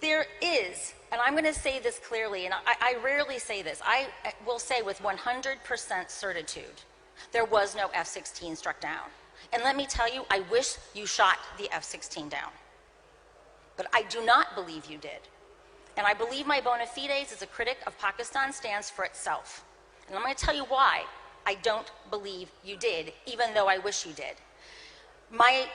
There is, and I'm going to say this clearly, and I rarely say this, I will say with 100% certitude, there was no F-16 struck down. And let me tell you, I wish you shot the F-16 down. But I do not believe you did. And I believe my bona fides as a critic of Pakistan stands for itself. And I'm going to tell you why I don't believe you did, even though I wish you did. My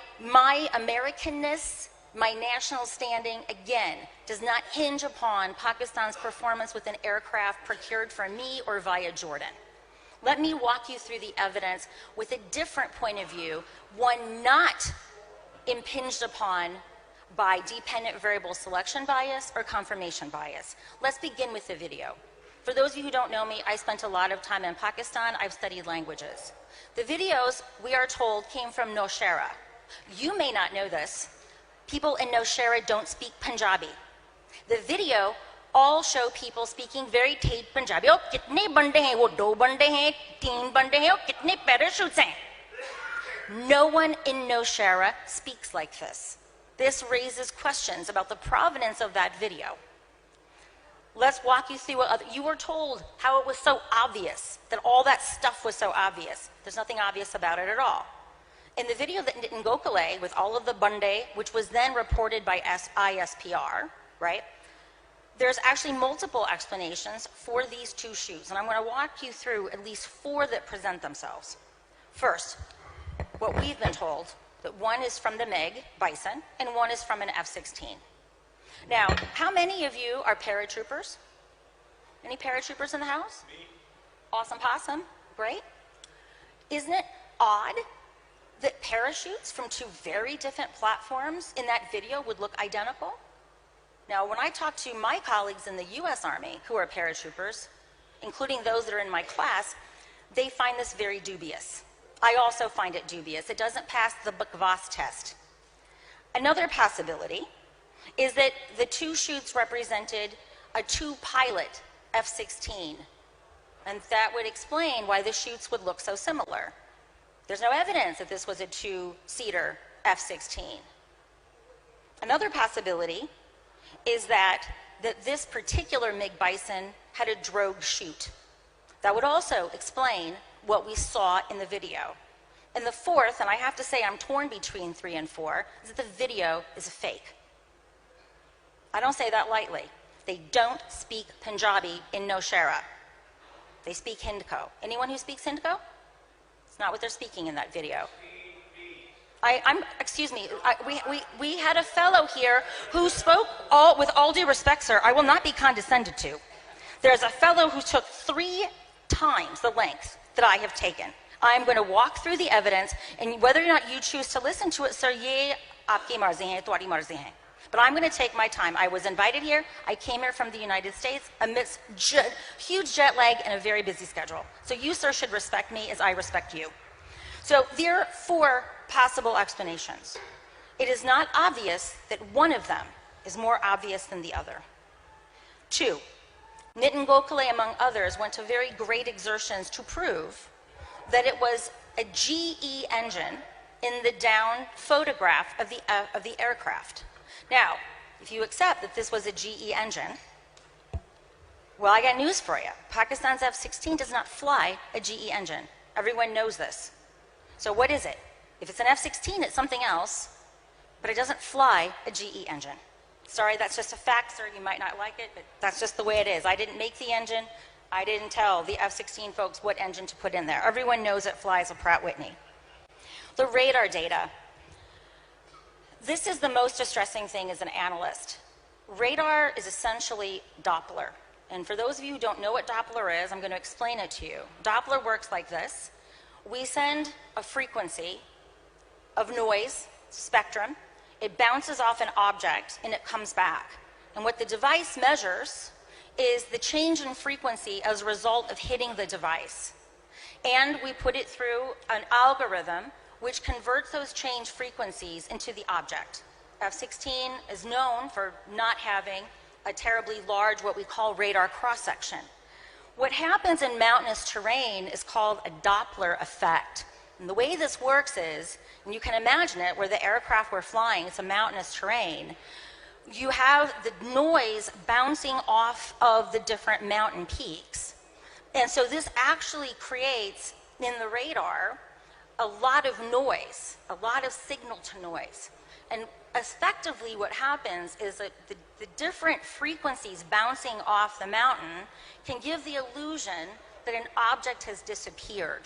Americanness, my national standing, again, does not hinge upon Pakistan's performance with an aircraft procured from me or via Jordan. Let me walk you through the evidence with a different point of view, one not impinged upon by dependent variable selection bias or confirmation bias. Let's begin with the video. For those of you who don't know me, I spent a lot of time in Pakistan. I've studied languages. The videos, we are told, came from Nowshera. You may not know this. People in Nowshera don't speak Punjabi. The video all show people speaking very tame Punjabi. Oh, kitne bande hain? Wo do bande hain, teen bande hain, oh, kitne parachutes hain? No one in Nowshera speaks like this. This raises questions about the provenance of that video. Let's walk you through what you were told, how it was so obvious, that all that stuff was so obvious. There's nothing obvious about it at all. In the video that in Gokale, with all of the Bunde, which was then reported by ISPR, right, there's actually multiple explanations for these two shoots, and I'm going to walk you through at least 4 that present themselves. First, what we've been told, that one is from the MiG, Bison, and one is from an F-16. Now, how many of you are paratroopers? Any paratroopers in the house? Me. Awesome possum, great. Isn't it odd that parachutes from 2 very different platforms in that video would look identical? Now, when I talk to my colleagues in the US Army who are paratroopers, including those that are in my class, they find this very dubious. I also find it dubious. It doesn't pass the Bakwas test. Another possibility is that the 2 shoots represented a 2-pilot F-16, and that would explain why the shoots would look so similar. There's no evidence that this was a 2-seater F-16. Another possibility is that this particular MiG Bison had a drogue chute. That would also explain what we saw in the video. And the 4th, and I have to say I'm torn between 3 and 4, is that the video is a fake. I don't say that lightly. They don't speak Punjabi in Nowshera. They speak Hindko. Anyone who speaks Hindko? It's not what they're speaking in that video. Excuse me, we had a fellow here who spoke, with all due respect, sir, I will not be condescended to. There's a fellow who took 3 times the length that I have taken. I'm going to walk through the evidence, and whether or not you choose to listen to it, sir, ye aapki marzi hai, tuadi marzi hai. But I'm going to take my time. I was invited here. I came here from the United States amidst huge jet lag and a very busy schedule. So you, sir, should respect me as I respect you. So there are 4 possible explanations. It is not obvious that one of them is more obvious than the other. 2, Nitin Gokhale, among others, went to very great exertions to prove that it was a GE engine in the down photograph of the aircraft. Now, if you accept that this was a GE engine, well, I got news for you. Pakistan's F-16 does not fly a GE engine. Everyone knows this. So what is it? If it's an F-16, it's something else, but it doesn't fly a GE engine. Sorry, that's just a fact, sir. You might not like it, but that's just the way it is. I didn't make the engine. I didn't tell the F-16 folks what engine to put in there. Everyone knows it flies a Pratt Whitney. The radar data. This is the most distressing thing as an analyst. Radar is essentially Doppler. And for those of you who don't know what Doppler is, I'm going to explain it to you. Doppler works like this. We send a frequency of noise, spectrum. It bounces off an object, and it comes back. And what the device measures is the change in frequency as a result of hitting the device. And we put it through an algorithm which converts those changed frequencies into the object. F-16 is known for not having a terribly large, what we call radar cross-section. What happens in mountainous terrain is called a Doppler effect. And the way this works is, and you can imagine it, where the aircraft were flying, it's a mountainous terrain, you have the noise bouncing off of the different mountain peaks. And so this actually creates in the radar a lot of noise, a lot of signal to noise. And effectively what happens is that the different frequencies bouncing off the mountain can give the illusion that an object has disappeared.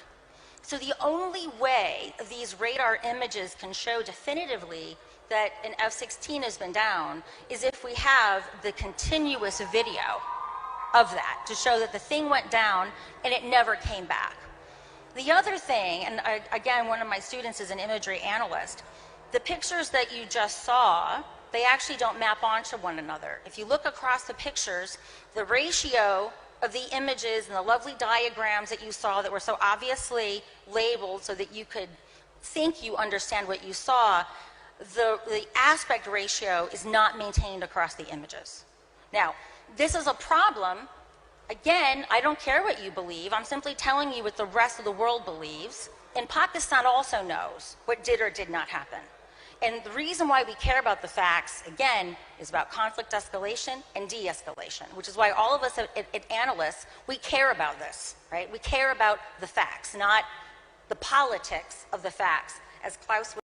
So the only way these radar images can show definitively that an F-16 has been down is if we have the continuous video of that to show that the thing went down and it never came back. The other thing, and again, one of my students is an imagery analyst, the pictures that you just saw, they actually don't map onto one another. If you look across the pictures, the ratio of the images and the lovely diagrams that you saw that were so obviously labeled so that you could think you understand what you saw, the aspect ratio is not maintained across the images. Now, this is a problem. Again, I don't care what you believe. I'm simply telling you what the rest of the world believes. And Pakistan also knows what did or did not happen. And the reason why we care about the facts, again, is about conflict escalation and de-escalation, which is why all of us at analysts, we care about this, right? We care about the facts, not the politics of the facts, as Klaus